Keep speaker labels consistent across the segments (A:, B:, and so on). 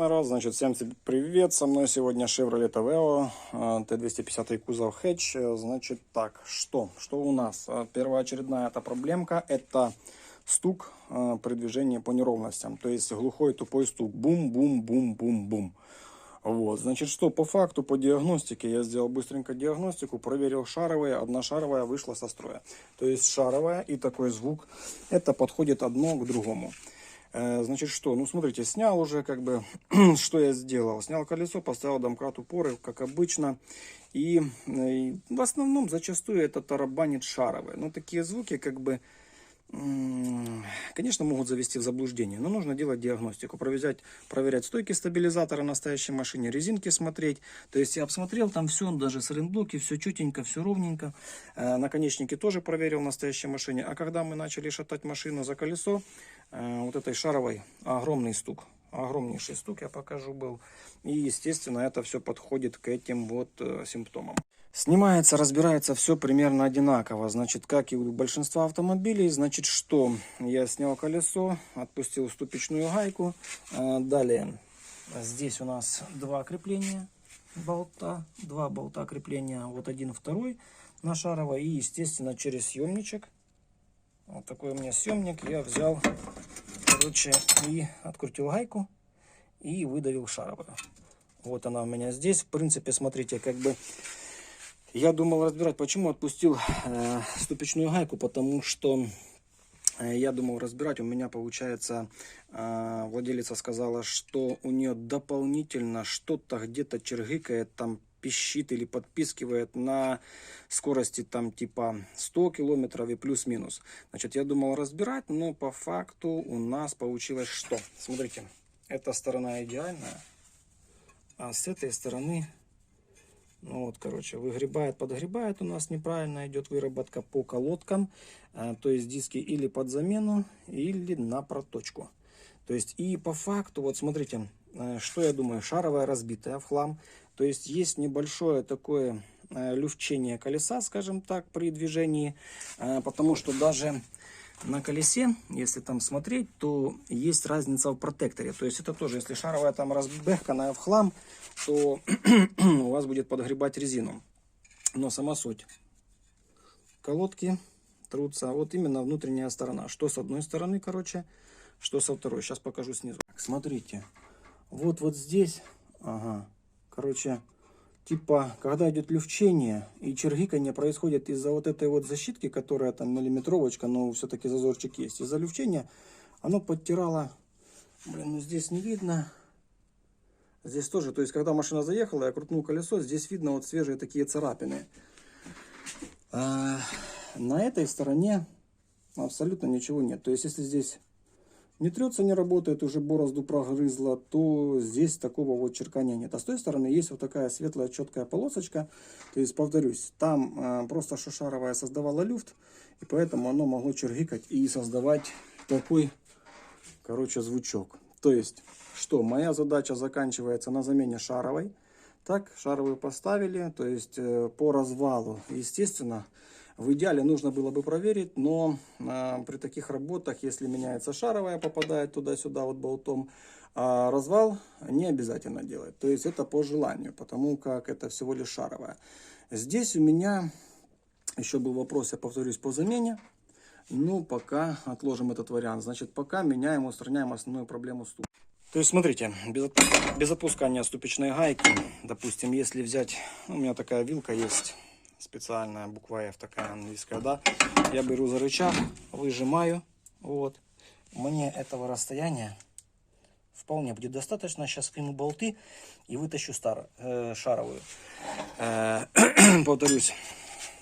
A: народ, значит, всем привет, со мной сегодня Chevrolet Aveo, Т-250 кузов хэтч. Значит так, что у нас? Первоочередная эта проблемка, это стук при движении по неровностям, то есть глухой тупой стук, бум-бум-бум-бум-бум. Вот, значит, что по факту, по диагностике, я сделал быстренько диагностику, проверил шаровые, одна шаровая вышла со строя. То есть шаровая и такой звук, это подходит одно к другому. Значит, что? Ну, смотрите, снял уже, как бы, что я сделал. Снял колесо, поставил домкрат упоры, как обычно. И в основном, зачастую, это тарабанит шаровые. Но такие звуки, как бы, конечно, могут завести в заблуждение. Но нужно делать диагностику. Проверять стойки стабилизатора на настоящей машине, резинки смотреть. То есть я обсмотрел там все, даже сайлентблоки, все четенько, все ровненько. Наконечники тоже проверил на настоящей машине. А когда мы начали шатать машину за колесо, вот этой шаровой огромный стук, огромнейший стук, я покажу, был. И, естественно, это все подходит к этим вот симптомам. Снимается, разбирается все примерно одинаково, значит, как и у большинства автомобилей. Значит, что? Я снял колесо, отпустил ступичную гайку. Далее, здесь у нас два крепления болта, два болта крепления, вот один, второй на шаровой. И, естественно, через съемничек, вот такой у меня съемник, я взял, короче, и открутил гайку и выдавил шаровую. Вот она у меня здесь. В принципе, смотрите, как бы я думал разбирать, почему отпустил ступичную гайку, потому что я думал разбирать, у меня получается, владелица сказала, что у нее дополнительно что-то где-то чиргыкает, там пищит или подпискивает на скорости там типа 100 километров и плюс-минус. Значит, я думал разбирать, но по факту у нас получилось что? Смотрите, эта сторона идеальная, а с этой стороны, ну вот, короче, выгребает, подгребает, у нас неправильно идет выработка по колодкам, то есть диски или под замену, или на проточку. То есть и по факту, вот смотрите, что я думаю, шаровая разбитая в хлам, то есть небольшое такое люфчение колеса, скажем так, при движении, потому что даже на колесе, если там смотреть, то есть разница в протекторе. То есть это тоже, если шаровая там разбехканная в хлам, то у вас будет подгребать резину. Но сама суть. Колодки трутся, вот именно внутренняя сторона. Что с одной стороны, короче, что со второй. Сейчас покажу снизу. Смотрите, вот здесь, ага, короче, типа, когда идет люфчение и чиргиканье происходит из-за вот этой вот защитки, которая там миллиметровочка, но все-таки зазорчик есть. Из-за люфчения оно подтирало, блин, ну здесь не видно. Здесь тоже, то есть, когда машина заехала, я крутнул колесо, здесь видно вот свежие такие царапины. А на этой стороне абсолютно ничего нет. То есть, если здесь не трется, не работает, уже борозду прогрызла, то здесь такого вот черкания нет. А с той стороны есть вот такая светлая четкая полосочка. То есть, повторюсь, там просто шаровая создавала люфт, и поэтому оно могло чиргикать и создавать такой, короче, звучок. То есть, что моя задача заканчивается на замене шаровой. Так, шаровую поставили, то есть по развалу, естественно, в идеале нужно было бы проверить, но при таких работах, если меняется шаровая, попадает туда-сюда вот болтом, а развал не обязательно делать. То есть это по желанию, потому как это всего лишь шаровая. Здесь у меня еще был вопрос, я повторюсь, по замене. Ну, пока отложим этот вариант. Значит, пока меняем, устраняем основную проблему стука. То есть, смотрите, без опускания ступичной гайки, допустим, если взять, у меня такая вилка есть, специальная, буква F такая английская, да, я беру за рычаг, выжимаю, вот, мне этого расстояния вполне будет достаточно, сейчас скину болты и вытащу шаровую, повторюсь.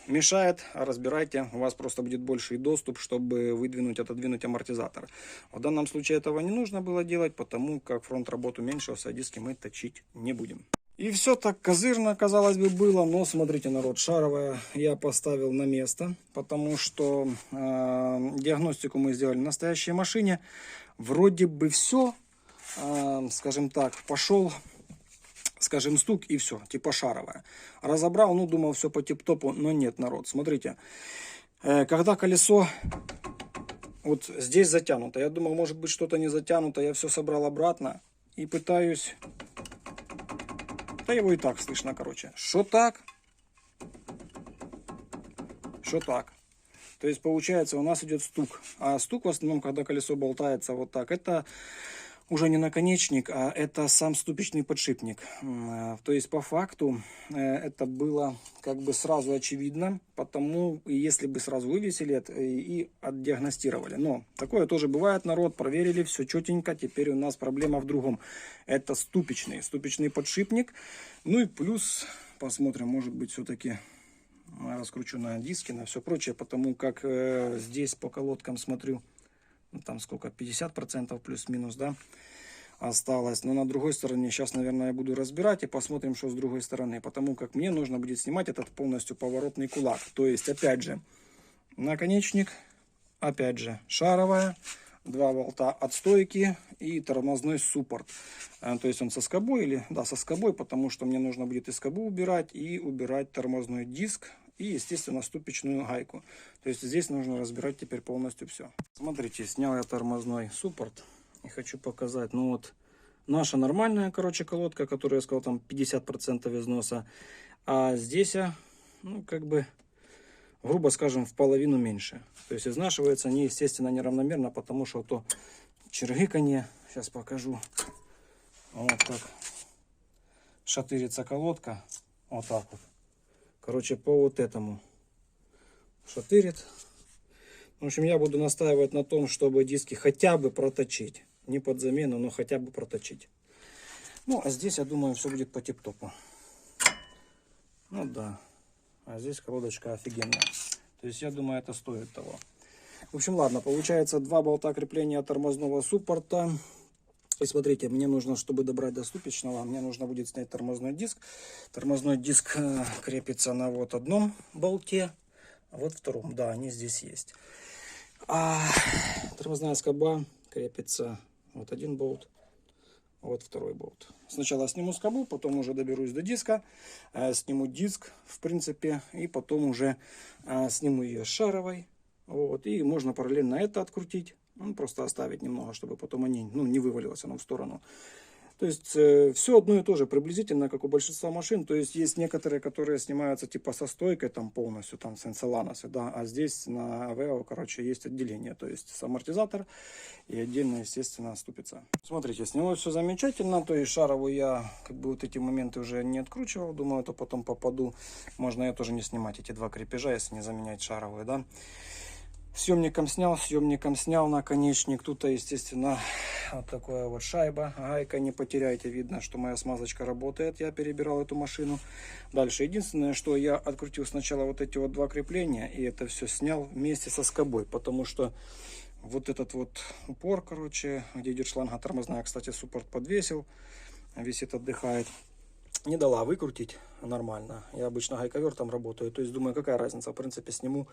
A: Мешает, разбирайте, у вас просто будет больший доступ, чтобы выдвинуть, отодвинуть амортизатор. В данном случае этого не нужно было делать, потому как фронт работы уменьшился, а диски мы точить не будем. И все так козырно, казалось бы, было, но смотрите, народ, шаровая я поставил на место, потому что диагностику мы сделали на настоящей машине. Вроде бы все, скажем так, пошел, скажем, стук и все, типа шаровая. Разобрал, ну, думал, все по тип-топу, но нет, народ. Смотрите, когда колесо вот здесь затянуто, я думал, может быть, что-то не затянуто, я все собрал обратно. и пытаюсь... Да его и так слышно, короче. Что так? Что так? То есть получается у нас идет стук. А стук в основном, когда колесо болтается вот так, это уже не наконечник, а это сам ступичный подшипник. То есть по факту это было как бы сразу очевидно, потому если бы сразу вывесили это и отдиагностировали. Но такое тоже бывает, народ, проверили, все четенько, теперь у нас проблема в другом. Это ступичный подшипник. Ну и плюс, посмотрим, может быть все-таки раскручу на диске, на все прочее, потому как здесь по колодкам смотрю, ну, там сколько, 50% плюс-минус, да, осталось. Но на другой стороне сейчас, наверное, я буду разбирать и посмотрим, что с другой стороны. Потому как мне нужно будет снимать этот полностью поворотный кулак. То есть, опять же, наконечник, опять же, шаровая, 2 болта от стойки и тормозной суппорт. То есть он со скобой или, да, со скобой, потому что мне нужно будет и скобу убирать, и убирать тормозной диск. И, естественно, ступичную гайку. То есть здесь нужно разбирать теперь полностью все. Смотрите, снял я тормозной суппорт. И хочу показать. Ну вот, наша нормальная, короче, колодка, которую я сказал, там 50% износа. А здесь, ну, как бы, грубо скажем, в половину меньше. То есть изнашиваются они, естественно, неравномерно, потому что то чергыканье. Сейчас покажу. Вот так. Шатырится колодка. Вот так вот. Короче, по вот этому шатырит. В общем, я буду настаивать на том, чтобы диски хотя бы проточить. Не под замену, но хотя бы проточить. Ну, а здесь, я думаю, все будет по тип-топу. Ну да. А здесь колодочка офигенная. То есть, я думаю, это стоит того. В общем, ладно. Получается 2 болта крепления тормозного суппорта. И смотрите, мне нужно, чтобы добрать до ступичного, мне нужно будет снять тормозной диск. Тормозной диск крепится на вот одном болте, а вот втором. Да, они здесь есть. А тормозная скоба крепится вот один болт, вот второй болт. Сначала сниму скобу, потом уже доберусь до диска, сниму диск, в принципе, и потом уже сниму ее с шаровой. Вот, и можно параллельно это открутить. Ну, просто оставить немного, чтобы потом они, ну, не вывалилось оно в сторону. То есть все одно и то же, приблизительно, как у большинства машин. То есть есть некоторые, которые снимаются типа со стойкой там полностью, там с Enceladus, да. А здесь на Aveo, короче, есть отделение. То есть с амортизатор и отдельно, естественно, ступица. Смотрите, снялось все замечательно. То есть шаровую я как бы вот эти моменты уже не откручивал. Думаю, это потом попаду. Можно я тоже не снимать эти 2 крепежа, если не заменять шаровую, да. Съемником снял наконечник. Тут, естественно, вот такая вот шайба. Гайка, не потеряйте. Видно, что моя смазочка работает. Я перебирал эту машину. Дальше. Единственное, что я открутил сначала вот эти вот 2 крепления. И это все снял вместе со скобой. Потому что вот этот вот упор, короче, где идет шланга тормозная. Кстати, суппорт подвесил. Висит, отдыхает. Не дала выкрутить нормально. Я обычно гайковертом работаю. То есть думаю, какая разница. В принципе, сниму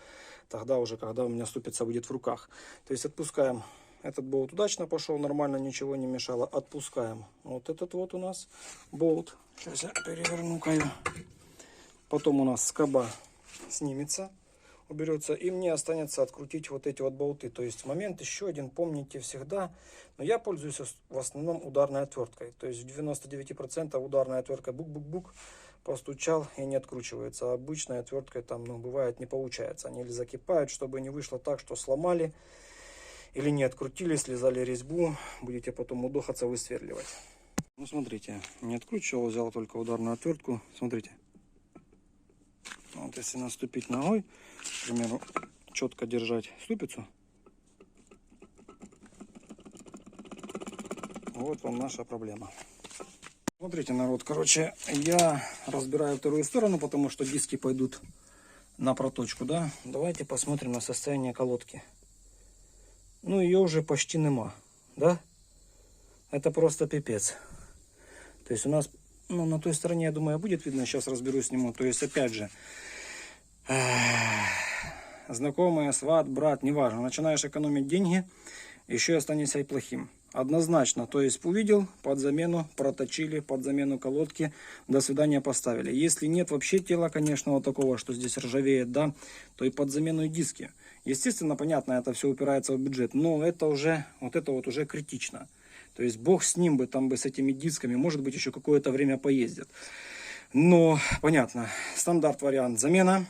A: тогда уже, когда у меня ступица будет в руках. То есть отпускаем. Этот болт удачно пошел, нормально, ничего не мешало. Отпускаем. Вот этот вот у нас болт. Сейчас я переверну-ка его. Потом у нас скоба снимется, уберется. И мне останется открутить вот эти вот болты. То есть момент еще один, помните всегда. Но я пользуюсь в основном ударной отверткой. То есть в 99% ударная отвертка бук-бук-бук. Постучал и не откручивается. А обычной отверткой там, ну, бывает, не получается. Они или закипают, чтобы не вышло так, что сломали. Или не открутили, слезали резьбу. Будете потом удохаться, высверливать. Ну, смотрите, не откручивал, взял только ударную отвертку. Смотрите. Вот если наступить ногой, к примеру, четко держать ступицу. Вот вам наша проблема. Смотрите, народ, короче, я разбираю вторую сторону, потому что диски пойдут на проточку, да. Давайте посмотрим на состояние колодки. Ну, ее уже почти нема, да. Это просто пипец. То есть у нас, ну, на той стороне, я думаю, будет видно. Сейчас разберусь, сниму. То есть, опять же, знакомые, сват, брат, неважно. Начинаешь экономить деньги, еще и останешься и плохим. Однозначно, то есть увидел, под замену проточили, под замену колодки, до свидания поставили. Если нет вообще тела, конечно, вот такого, что здесь ржавеет, да, то и под замену и диски. Естественно, понятно, это все упирается в бюджет, но это уже, вот это вот уже критично. То есть бог с ним бы, там бы с этими дисками, может быть, еще какое-то время поездят. Но, понятно, стандарт вариант замена,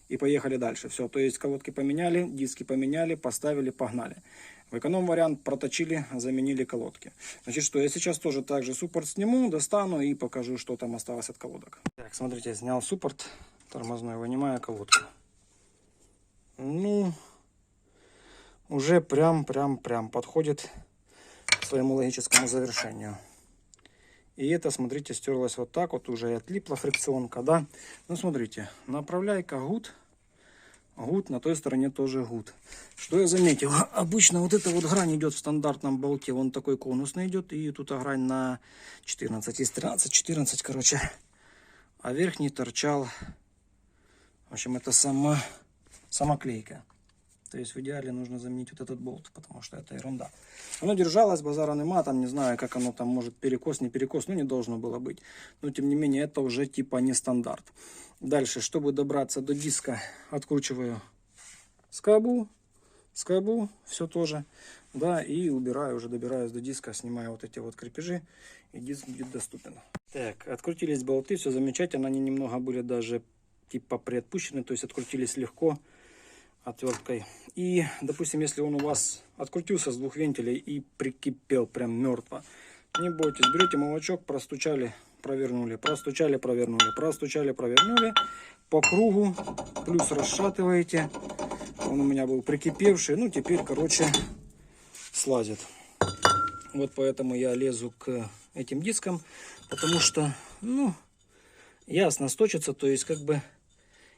A: и поехали дальше. Все, то есть колодки поменяли, диски поменяли, поставили, погнали. В эконом вариант проточили, заменили колодки. Значит, что я сейчас тоже также суппорт сниму, достану и покажу, что там осталось от колодок. Так, смотрите, снял суппорт тормозной, вынимаю колодку. Ну, уже прям подходит к своему логическому завершению. И это, смотрите, стерлось вот так вот, уже и отлипла фрикционка, да. Ну, смотрите, направляйка гуд, на той стороне тоже гуд. Что я заметил? Обычно вот эта вот грань идет в стандартном болте, он такой конусный идет, и тут грань на 14, из 13, 14, короче. А верхний торчал, в общем, это сама клейка. То есть в идеале нужно заменить вот этот болт, потому что это ерунда. Оно держалось, базара нема, там не знаю, как оно там может перекос, не перекос, ну не должно было быть. Но тем не менее это уже типа не стандарт. Дальше, чтобы добраться до диска, откручиваю скобу, все тоже. Да, и убираю, уже добираюсь до диска, снимаю вот эти вот крепежи, и диск будет доступен. Так, открутились болты, все замечательно, они немного были даже типа приотпущены, то есть открутились легко отверткой. И, допустим, если он у вас открутился с двух вентилей и прикипел прям мертво, не бойтесь, берете молоток, простучали, провернули, простучали, провернули, простучали, провернули по кругу, плюс расшатываете. Он у меня был прикипевший, ну теперь, короче, слазит. Вот поэтому я лезу к этим дискам, потому что, ну, ясно, сточится, то есть как бы,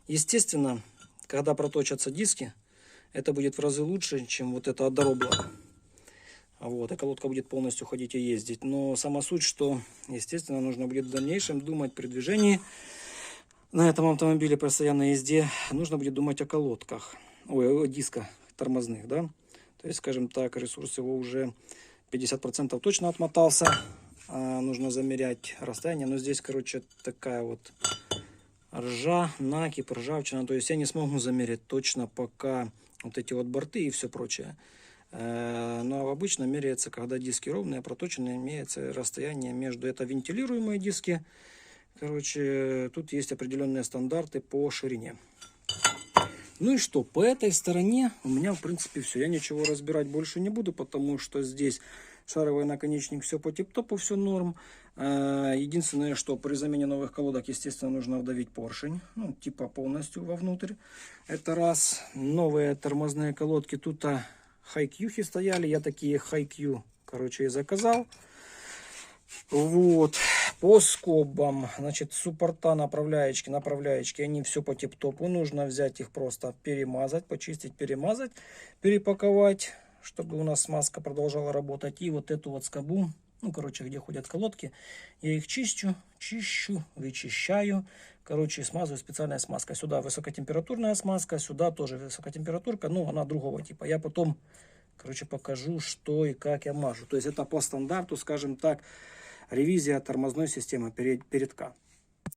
A: естественно, когда проточатся диски, это будет в разы лучше, чем вот это одоробла. Вот, и колодка будет полностью ходить и ездить. Но сама суть, что, естественно, нужно будет в дальнейшем думать при движении на этом автомобиле, при постоянной езде, нужно будет думать о колодках, о дисках тормозных, да. То есть, скажем так, ресурс его уже 50% точно отмотался. Нужно замерять расстояние, но здесь, короче, такая вот ржа, накипь, ржавчина. То есть я не смогу замерить точно пока вот эти вот борты и все прочее. Но обычно меряется, когда диски ровные, проточенные, имеется расстояние между, это вентилируемые диски. Короче, тут есть определенные стандарты по ширине. Ну и что, по этой стороне у меня в принципе все. Я ничего разбирать больше не буду, потому что здесь шаровый наконечник, все по тип-топу, все норм. Единственное, что при замене новых колодок, естественно, нужно вдавить поршень, ну, типа полностью вовнутрь. Это раз. Новые тормозные колодки, тут хайкьюхи стояли, я такие хайкью, короче, и заказал. Вот, по скобам, значит, суппорта, направляечки, они все по тип-топу. Нужно взять их просто, перемазать, почистить, перемазать, перепаковать, чтобы у нас смазка продолжала работать. И вот эту вот скобу, ну, короче, где ходят колодки, я их чищу, вычищаю, короче, смазываю специальной смазкой. Сюда высокотемпературная смазка, сюда тоже высокотемпературка, ну, она другого типа. Я потом, короче, покажу, что и как я мажу. То есть это по стандарту, скажем так, ревизия тормозной системы передка.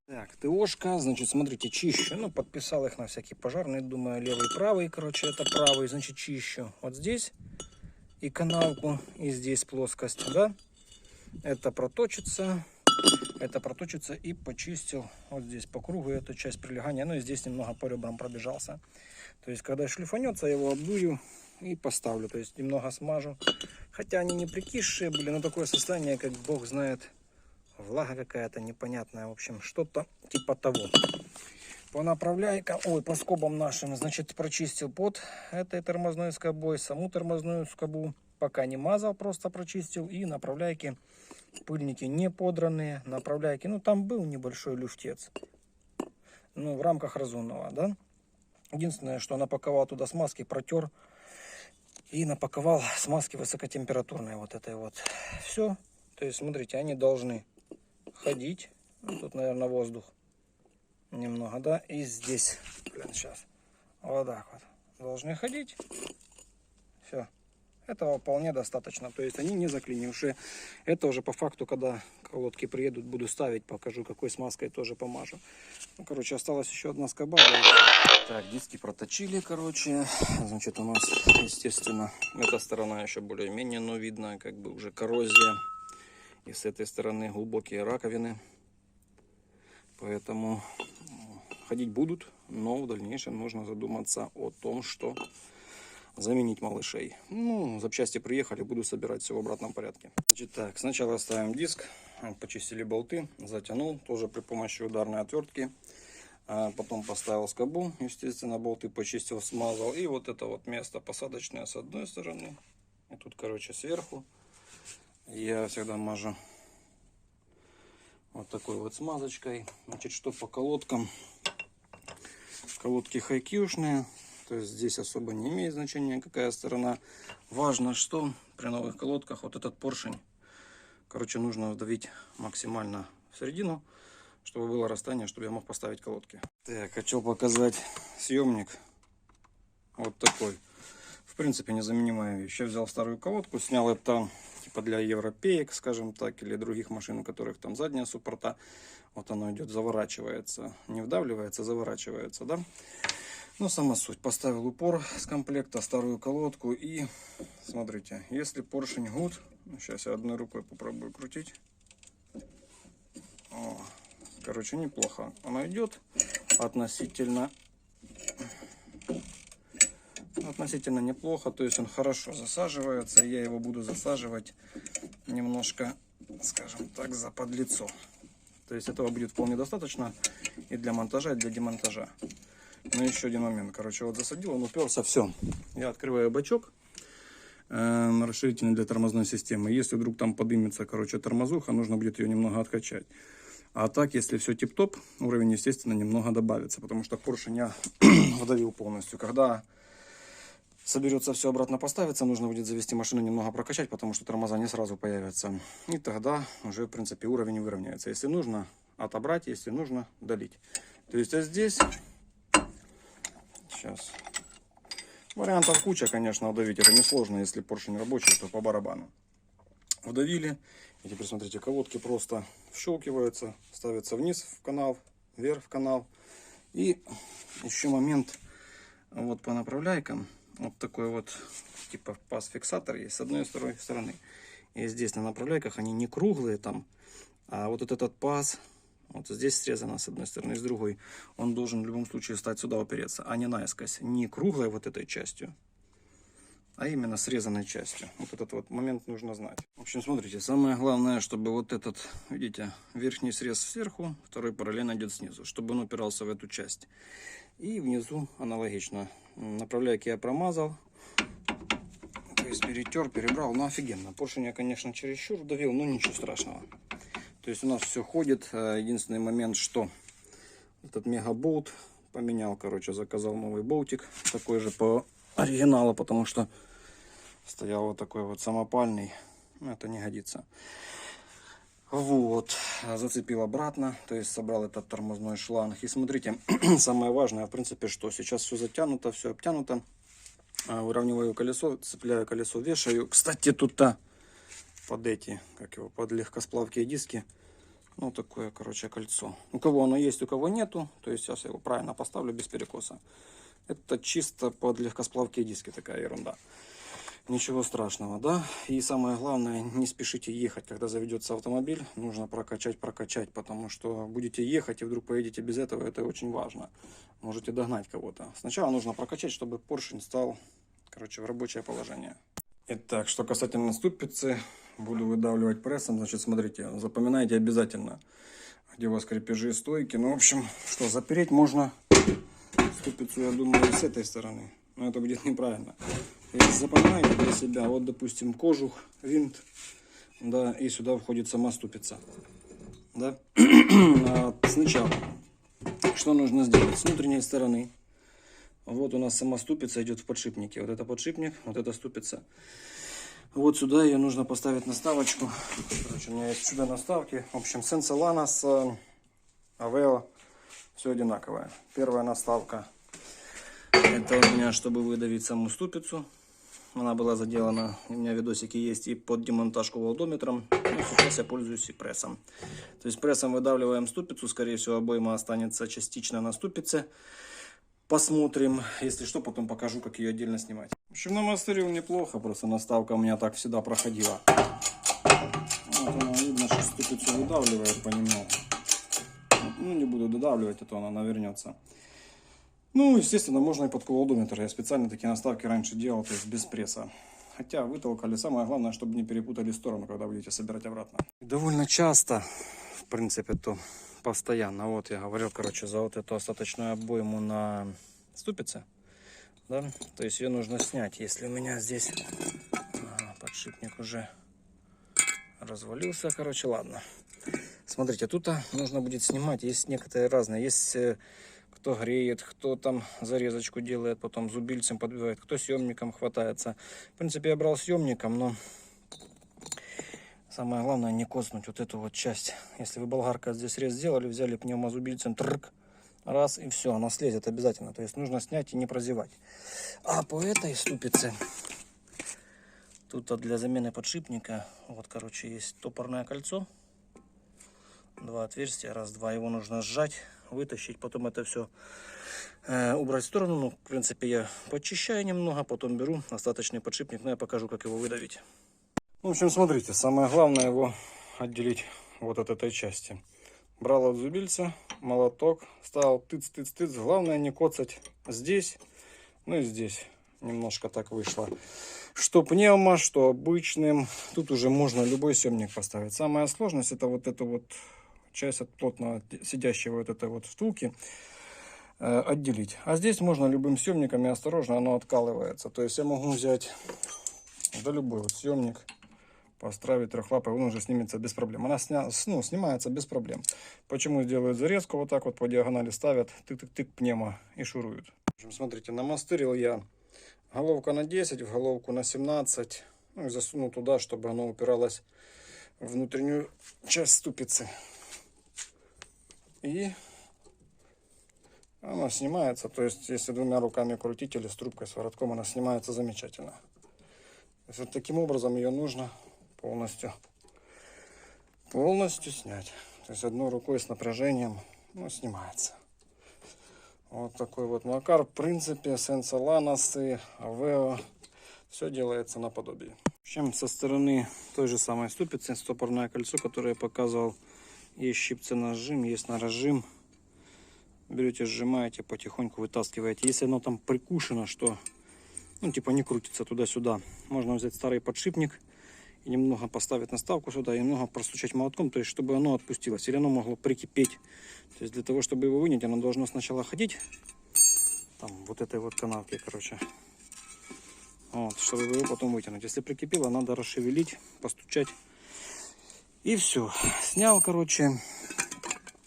A: Так, ТОшка, значит, смотрите, чищу. Ну, подписал их на всякий пожарный, думаю, левый, правый, короче, это правый, значит, чищу. Вот здесь и канавку, и здесь плоскость, да. Это проточится и почистил вот здесь по кругу эту часть прилегания. Ну, и здесь немного по ребрам пробежался. То есть, когда шлифанется, я его обдую и поставлю, то есть немного смажу. Хотя они не прикисшие были, но такое состояние, как бог знает, влага какая-то непонятная, в общем, что-то типа того. По направляйкам, по скобам нашим, значит, прочистил под этой тормозной скобой, саму тормозную скобу пока не мазал, просто прочистил. И направляйки, пыльники не подранные, направляйки, ну там был небольшой люфтец, ну в рамках разумного, да. Единственное, что напаковал туда смазки, протер. И напаковал смазки высокотемпературные вот этой вот. Все. То есть, смотрите, они должны ходить. Тут, наверное, воздух немного, да. И здесь, блин, сейчас. Вот так вот. Должны ходить. Все. Этого вполне достаточно. То есть они не заклинившие. Это уже по факту, когда колодки приедут, буду ставить, покажу, какой смазкой тоже помажу. Ну, короче, осталась еще одна скоба. Да. Так, диски проточили, короче. Значит, у нас, естественно, эта сторона еще более-менее, но видно, как бы уже коррозия. И с этой стороны глубокие раковины. Поэтому ходить будут, но в дальнейшем нужно задуматься о том, что заменить малышей. Ну, запчасти приехали, буду собирать все в обратном порядке. Значит, так, сначала ставим диск, почистили болты, затянул, тоже при помощи ударной отвертки. Потом поставил скобу, естественно, болты почистил, смазал. И вот это вот место посадочное с одной стороны. И тут, короче, сверху я всегда мажу вот такой вот смазочкой. Значит, что по колодкам? Колодки хайкьюшные. То есть здесь особо не имеет значения, какая сторона. Важно, что при новых колодках вот этот поршень, короче, нужно вдавить максимально в середину, чтобы было расстояние, чтобы я мог поставить колодки. Так, хочу показать съемник. Вот такой. В принципе, незаменимая вещь. Я взял старую колодку, снял это типа для европеек, скажем так, или других машин, у которых там задняя суппорта. Вот оно идет, заворачивается. Не вдавливается, заворачивается, да? Ну, сама суть. Поставил упор с комплекта, старую колодку. И смотрите, если поршень гуд, сейчас я одной рукой попробую крутить. О, короче, неплохо. Она идет относительно неплохо. То есть он хорошо засаживается. Я его буду засаживать немножко, скажем так, за подлицо. То есть этого будет вполне достаточно и для монтажа, и для демонтажа. Но еще один момент. Короче, вот засадил, он уперся, все. Я открываю бачок расширительный для тормозной системы. Если вдруг там поднимется, короче, тормозуха, нужно будет ее немного откачать. А так, если все тип-топ, уровень, естественно, немного добавится, потому что поршень я вдавил полностью. Когда соберется все обратно поставиться, нужно будет завести машину, немного прокачать, потому что тормоза не сразу появятся. И тогда уже, в принципе, уровень выровняется. Если нужно, отобрать, если нужно, долить. То есть, а здесь... Сейчас. Вариантов куча, конечно, вдавить. Это несложно, если поршень рабочий, то по барабану. Вдавили. И теперь, смотрите, колодки просто вщелкиваются, ставятся вниз в канал, вверх в канал. И еще момент, вот по направляйкам, вот такой вот, типа паз-фиксатор есть с одной и с другой стороны. И здесь на направляйках они не круглые там, а вот этот паз... Вот здесь срезано с одной стороны, с другой. Он должен в любом случае стать сюда упереться, а не наискось. Не круглой вот этой частью, а именно срезанной частью. Вот этот вот момент нужно знать. В общем, смотрите, самое главное, чтобы вот этот, видите, верхний срез сверху, второй параллельно идет снизу, чтобы он упирался в эту часть. И внизу аналогично. Направляйки я промазал. То есть перетер, перебрал. Ну, офигенно. Поршень я, конечно, чересчур вдавил, но ничего страшного. То есть у нас все ходит. Единственный момент, что этот мегаболт поменял, короче, заказал новый болтик. Такой же по оригиналу, потому что стоял вот такой вот самопальный. Это не годится. Вот. Зацепил обратно. То есть собрал этот тормозной шланг. И смотрите, самое важное, в принципе, что сейчас все затянуто, все обтянуто. Выравниваю колесо, цепляю колесо, вешаю. Кстати, тут-то под эти, как его, под легкосплавкие диски. Ну, такое, короче, кольцо. У кого оно есть, у кого нету. То есть сейчас я его правильно поставлю без перекоса. Это чисто под легкосплавкие диски такая ерунда. Ничего страшного, да. И самое главное, не спешите ехать. Когда заведется автомобиль, нужно прокачать, потому что будете ехать и вдруг поедете без этого, это очень важно. Можете догнать кого-то. Сначала нужно прокачать, чтобы поршень стал, короче, в рабочее положение. Итак, что касательно ступицы, буду выдавливать прессом. Значит, смотрите, запоминайте обязательно, где у вас крепежи, стойки. Ну, в общем, что, запереть можно ступицу, я думаю, с этой стороны. Но это будет неправильно. Запоминайте для себя, вот, допустим, кожух, винт, да, и сюда входит сама ступица, да. Сначала, что нужно сделать? С внутренней стороны, вот у нас сама ступица идет в подшипнике, вот это подшипник, вот это ступица. Вот сюда ее нужно поставить наставочку. Короче, у меня есть сюда наставки. В общем, Sensolana с Aveo все одинаковое. Первая наставка, это у меня, чтобы выдавить саму ступицу. Она была заделана, у меня видосики есть и под демонтажку волдометром. Ну, сейчас я пользуюсь и прессом. То есть прессом выдавливаем ступицу, скорее всего обойма останется частично на ступице. Посмотрим, если что, потом покажу, как ее отдельно снимать. В общем, намастерил неплохо, просто наставка у меня так всегда проходила. Вот она, видно, что ступицу выдавливает понемногу. Ну, не буду додавливать, а то она навернется. Ну, естественно, можно и под кувалдометр. Я специально такие наставки раньше делал, то есть без пресса. Хотя вытолкали. Самое главное, чтобы не перепутали сторону, когда будете собирать обратно. Довольно часто, в принципе, то постоянно. Вот я говорил, короче, за вот эту остаточную обойму на ступице. Да? То есть ее нужно снять. Если у меня здесь подшипник уже развалился, короче, ладно. Смотрите, тут нужно будет снимать. Есть некоторые разные. Есть кто греет, кто там зарезочку делает, потом зубильцем подбивает, кто съемником хватается. В принципе, я брал съемником, но самое главное не коснуть вот эту вот часть. Если вы болгарка здесь рез сделали, взяли пневмозубильцем, трк, раз и все, она слезет обязательно. То есть нужно снять и не прозевать. А по этой ступице, тут для замены подшипника, вот, короче, есть топорное кольцо. Два отверстия, раз, два, его нужно сжать, вытащить, потом это все убрать в сторону. Ну, в принципе, я почищаю немного, потом беру остаточный подшипник, но я покажу, как его выдавить. В общем, смотрите, самое главное его отделить вот от этой части. Брал от зубильца, молоток, ставил тыц-тыц-тыц. Главное не коцать здесь, ну и здесь. Немножко так вышло. Что пневмо, что обычным. Тут уже можно любой съемник поставить. Самая сложность — это вот эту вот часть от плотно сидящей вот этой вот втулки отделить. А здесь можно любым съемником, и осторожно, оно откалывается. То есть я могу взять любой вот съемник, поставить трехлапый, он уже снимется без проблем. Она снимается без проблем. Почему делают зарезку вот так вот по диагонали, ставят тык-тык-тык пневмо и шуруют. В общем, смотрите, намастырил я головка на 10, в головку на 17. Ну и засунул туда, чтобы оно упиралось в внутреннюю часть ступицы. И она снимается, то есть если двумя руками крутить или с трубкой, с воротком, она снимается замечательно. То есть вот таким образом ее нужно полностью снять. То есть одной рукой с напряжением, ну, снимается. Вот такой вот макар. В принципе, Сенсоланосы, Авео, все делается наподобие. В общем, со стороны той же самой ступицы, стопорное кольцо, которое я показывал, есть щипцы на сжим, есть на разжим. Берете, сжимаете, потихоньку вытаскиваете. Если оно там прикушено, что, ну, типа не крутится туда-сюда, можно взять старый подшипник и немного поставить наставку сюда, и немного простучать молотком, то есть чтобы оно отпустилось, или оно могло прикипеть. То есть для того, чтобы его вынять, оно должно сначала ходить, там, вот этой вот канавки, короче, вот, чтобы его потом вытянуть. Если прикипело, надо расшевелить, постучать, и все. Снял, короче.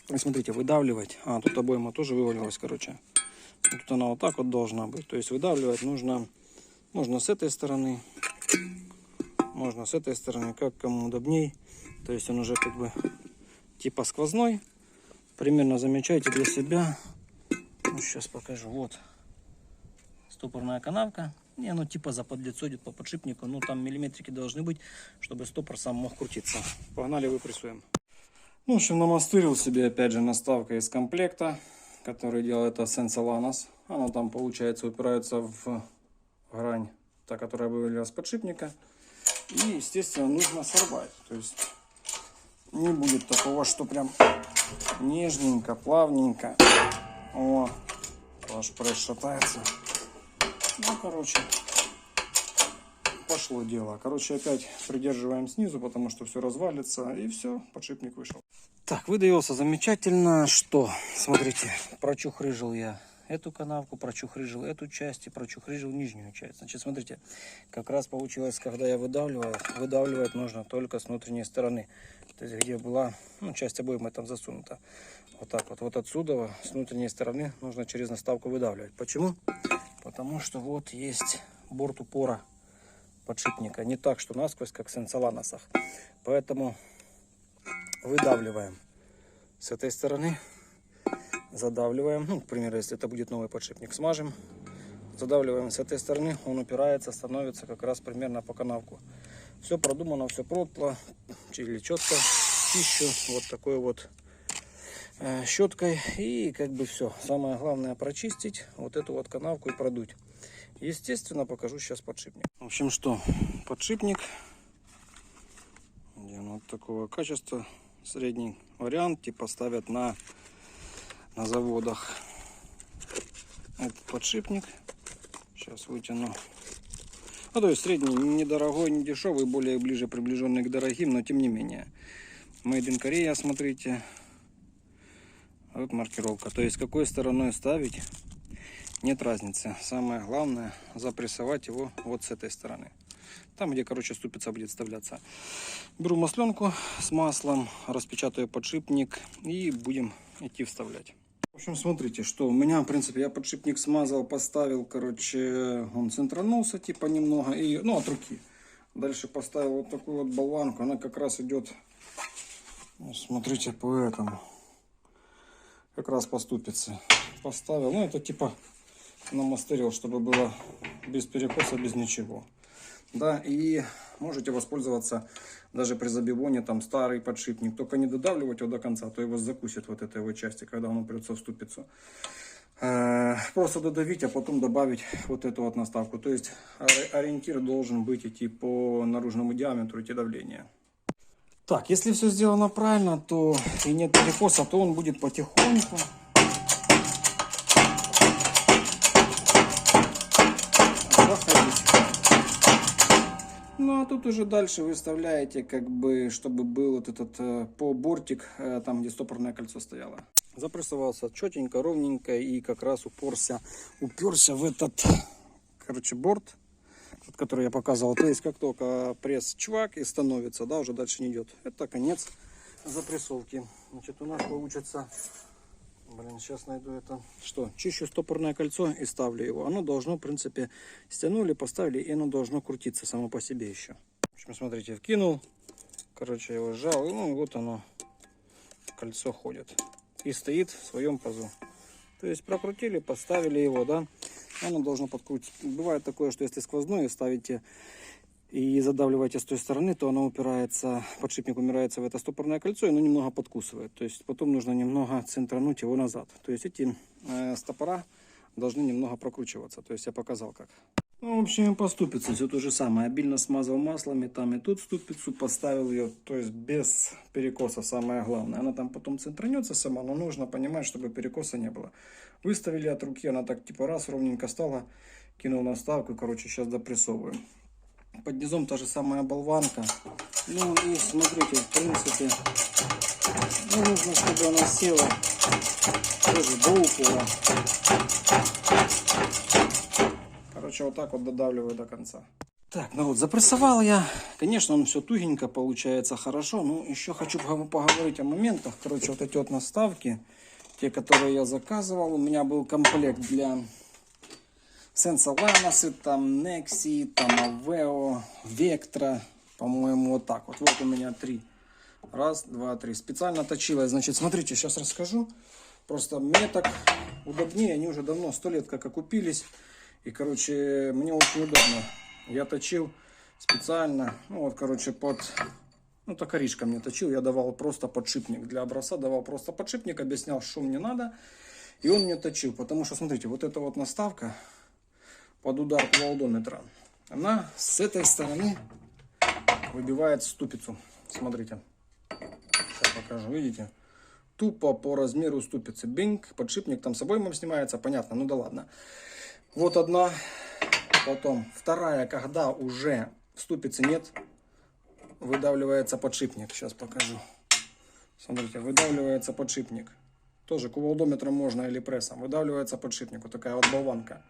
A: И смотрите, выдавливать. Тут обойма тоже вывалилась, короче. Тут она вот так вот должна быть. То есть выдавливать нужно с этой стороны, можно с этой стороны, как кому удобней. То есть он уже как бы типа сквозной. Примерно замечайте для себя. Ну, сейчас покажу. Вот стопорная канавка. И оно типа за подлицо идет по подшипнику. Ну там миллиметрики должны быть, чтобы стопор сам мог крутиться. Погнали, выпрессуем. Ну, в общем, намастырил себе опять же наставка из комплекта, который делает Sensolanos. Она там, получается, упирается в грань, та, которая вывалилась с подшипника. И, естественно, нужно сорвать. То есть не будет такого, что прям нежненько, плавненько. О, ваш пресс шатается. Ну, короче, пошло дело. Короче, опять придерживаем снизу, потому что все развалится. И все, подшипник вышел. Так, выдавился замечательно. Что? Смотрите, прочухрыжил я эту канавку, прочухрыжил эту часть и прочухрыжил нижнюю часть. Значит, смотрите, как раз получилось, когда я выдавливаю, выдавливать нужно только с внутренней стороны. То есть, где была, ну, часть обоймы там засунута. Вот так вот. Вот отсюда, с внутренней стороны, нужно через наставку выдавливать. Почему? Потому что вот есть борт упора подшипника. Не так, что насквозь, как в Сенсоланосах. Поэтому выдавливаем с этой стороны, задавливаем. Ну, к примеру, если это будет новый подшипник, смажем, Задавливаем с этой стороны, он упирается, становится как раз примерно по канавку. Все продумано, все пропло, или четко. Чищу вот такой вот щеткой, и как бы все. Самое главное прочистить вот эту вот канавку и продуть. Естественно, покажу сейчас подшипник. В общем, что, подшипник вот такого качества, средний вариант, типа ставят на заводах. Этот подшипник сейчас вытяну. Ну, то есть средний, недорогой, не дешевый, более ближе приближенный к дорогим, но тем не менее. Made in Korea, смотрите. Вот маркировка. То есть какой стороной ставить, нет разницы. Самое главное запрессовать его вот с этой стороны. Там, где, короче, ступица будет вставляться. Беру масленку с маслом, распечатаю подшипник и будем идти вставлять. В общем, смотрите, что у меня, в принципе, я подшипник смазал, поставил, короче, он центранулся, типа, немного, и, ну, от руки. Дальше поставил вот такую вот болванку, она как раз идет, смотрите, по этому, как раз по ступице. Поставил, ну, это типа намастерил, чтобы было без перекоса, без ничего. Да, и можете воспользоваться даже при забивоне, там старый подшипник, только не додавливать его до конца, а то его закусит вот этой его части, когда он упрется в ступицу. Просто додавить, а потом добавить вот эту вот наставку. То есть ориентир должен быть идти по наружному диаметру, идти давление. Так, если все сделано правильно, то и нет перекоса, то он будет потихоньку заходить. Ну а тут уже дальше выставляете, как бы, чтобы был вот этот по бортик, там где стопорное кольцо стояло. Запрессовался четенько, ровненько и как раз уперся в этот, короче, борт, который я показывал. То есть как только пресс чвак и становится, да, уже дальше не идет. Это конец запрессовки. Значит, у нас получится, блин, сейчас найду это. Что? Чищу стопорное кольцо и ставлю его. Оно должно, в принципе, стянули, поставили, и оно должно крутиться само по себе еще. В общем, смотрите, вкинул, короче, его сжал, и ну, вот оно, кольцо ходит. И стоит в своем пазу. То есть прокрутили, поставили его, да, оно должно подкрутиться. Бывает такое, что если сквозное ставите и задавливаете с той стороны, то оно упирается, подшипник упирается в это стопорное кольцо, и оно немного подкусывает. То есть потом нужно немного центрануть его назад. То есть эти стопора должны немного прокручиваться. То есть я показал как. Ну, в общем, по ступице все то же самое. Обильно смазал маслами, там и тут ступицу, поставил ее, то есть без перекоса, самое главное. Она там потом центранется сама, но нужно понимать, чтобы перекоса не было. Выставили от руки, она так типа раз ровненько стала, кинул наставку, короче, сейчас допрессовываем. Под низом та же самая болванка. Ну и смотрите, в принципе, ну, нужно, чтобы она села тоже до упора. Короче, вот так вот додавливаю до конца. Так, ну вот, запрессовал я. Конечно, он все тугенько получается, хорошо. Но еще хочу поговорить о моментах. Короче, вот эти вот наставки, те, которые я заказывал. У меня был комплект для Sensa, там Nexi, там Aveo, Vectra. По-моему, вот так вот. Вот у меня 3. Раз, два, 3. Специально точилось. Значит, смотрите, сейчас расскажу. Просто мне так удобнее. Они уже давно, 100 лет как окупились. И, короче, мне очень удобно. Я точил специально, ну вот, короче, ну, токаришка мне точил. Я давал просто подшипник для образца, давал просто подшипник, объяснял, что мне надо. И он мне точил, потому что, смотрите, вот эта вот наставка под удар кувалдометра, она с этой стороны выбивает ступицу. Смотрите, сейчас покажу, видите? Тупо по размеру ступицы. Бинг, подшипник там с обоймом снимается, понятно, ну да ладно. Вот одна, потом вторая, когда уже ступицы нет, выдавливается подшипник. Сейчас покажу. Смотрите, выдавливается подшипник. Тоже кувалдометром можно или прессом. Выдавливается подшипник. Вот такая вот болванка.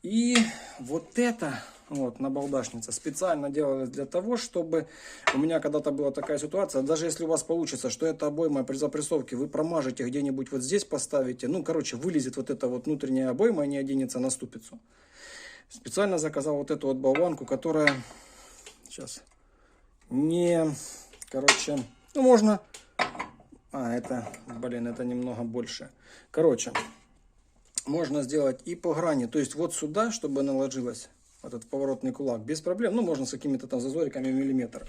A: И вот это, вот, набалдашница, специально делалась для того, чтобы у меня когда-то была такая ситуация, даже если у вас получится, что эта обойма при запрессовке вы промажете где-нибудь вот здесь поставите, ну, короче, вылезет вот эта вот внутренняя обойма и не оденется на ступицу. Специально заказал вот эту вот болванку, которая, сейчас, не, короче, ну, можно, это, блин, это немного больше. Короче, можно сделать и по грани. То есть вот сюда, чтобы она ложилась, этот поворотный кулак, без проблем. Ну, можно с какими-то там зазориками миллиметр.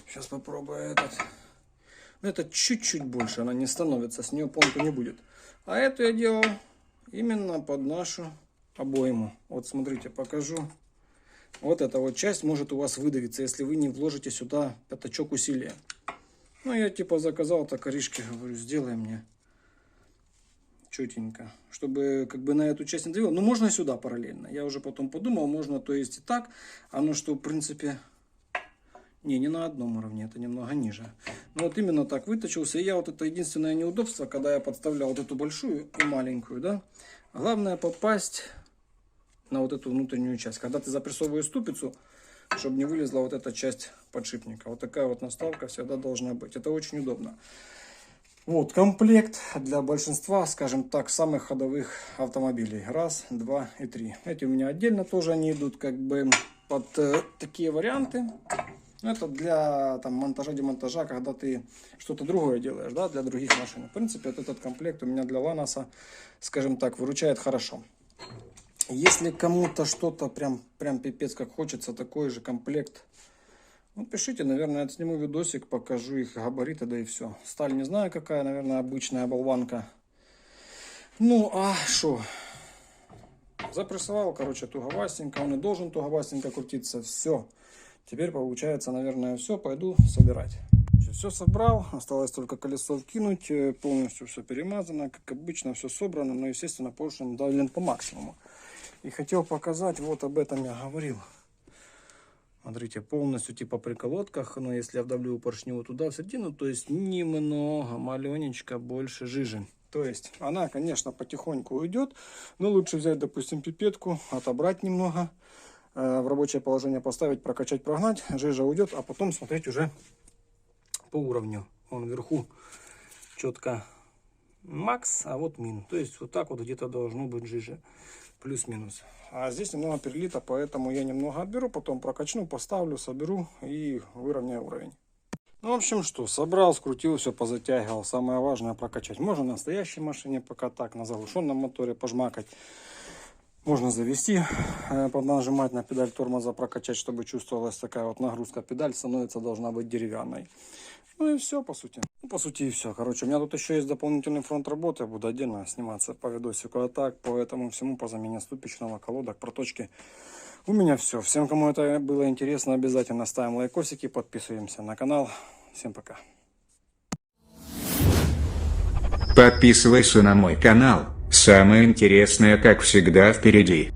A: Сейчас попробую этот. Ну, это чуть-чуть больше, она не становится, с нее понту не будет. А эту я делал именно под нашу обойму. Вот смотрите, покажу. Вот эта вот часть может у вас выдавиться, если вы не вложите сюда пятачок усилия. Ну, я типа заказал токаришке, говорю, сделай мне четенько, чтобы как бы на эту часть не давило. Но можно и сюда параллельно. Я уже потом подумал, можно то есть и так. Оно что, в принципе, не на одном уровне, это немного ниже. Но вот именно так выточился. И я вот это единственное неудобство, когда я подставлял вот эту большую и маленькую, да. Главное попасть на вот эту внутреннюю часть. Когда ты запрессовываешь ступицу, чтобы не вылезла вот эта часть подшипника. Вот такая вот наставка всегда должна быть. Это очень удобно. Вот комплект для большинства, скажем так, самых ходовых автомобилей. Раз, два и три. Эти у меня отдельно тоже они идут как бы под такие варианты. Это для там, монтажа-демонтажа, когда ты что-то другое делаешь, да, для других машин. В принципе, вот этот комплект у меня для Ланоса, скажем так, выручает хорошо. Если кому-то что-то прям пипец как хочется, такой же комплект, ну, пишите, наверное, я сниму видосик, покажу их габариты, да и все. Сталь не знаю какая, наверное, обычная болванка. Ну, а что? Запрессовал, короче, туговастенько, он и должен туговастенько крутиться, все. Теперь получается, наверное, все, пойду собирать. Все собрал, осталось только колесо вкинуть, полностью все перемазано, как обычно, все собрано, но, естественно, поршень давлен по максимуму. И хотел показать, вот об этом я говорил. Смотрите, полностью типа при колодках, но если я вдавлю поршневую туда в середину, то есть немного, маленечко больше жижи. То есть она, конечно, потихоньку уйдет, но лучше взять, допустим, пипетку, отобрать немного, в рабочее положение поставить, прокачать, прогнать, жижа уйдет, а потом смотреть уже по уровню. Вон вверху четко макс, а вот мин. То есть вот так вот где-то должно быть жижа, плюс-минус. А здесь немного перелито, поэтому я немного отберу, потом прокачну, поставлю, соберу и выровняю уровень. Ну, в общем, что, собрал, скрутил, все позатягивал. Самое важное прокачать. Можно на настоящей машине пока так, на заглушенном моторе пожмакать. Можно завести, нажимать на педаль тормоза, прокачать, чтобы чувствовалась такая вот нагрузка. Педаль становится, должна быть деревянной. Ну и все, по сути. Ну, по сути и все. Короче, у меня тут еще есть дополнительный фронт работы. Я буду отдельно сниматься по видосику. А так, по этому всему, по замене ступичного, колодок, проточки. У меня все. Всем, кому это было интересно, обязательно ставим лайкосики, подписываемся на канал. Всем пока.
B: Подписывайся на мой канал. Самое интересное, как всегда, впереди.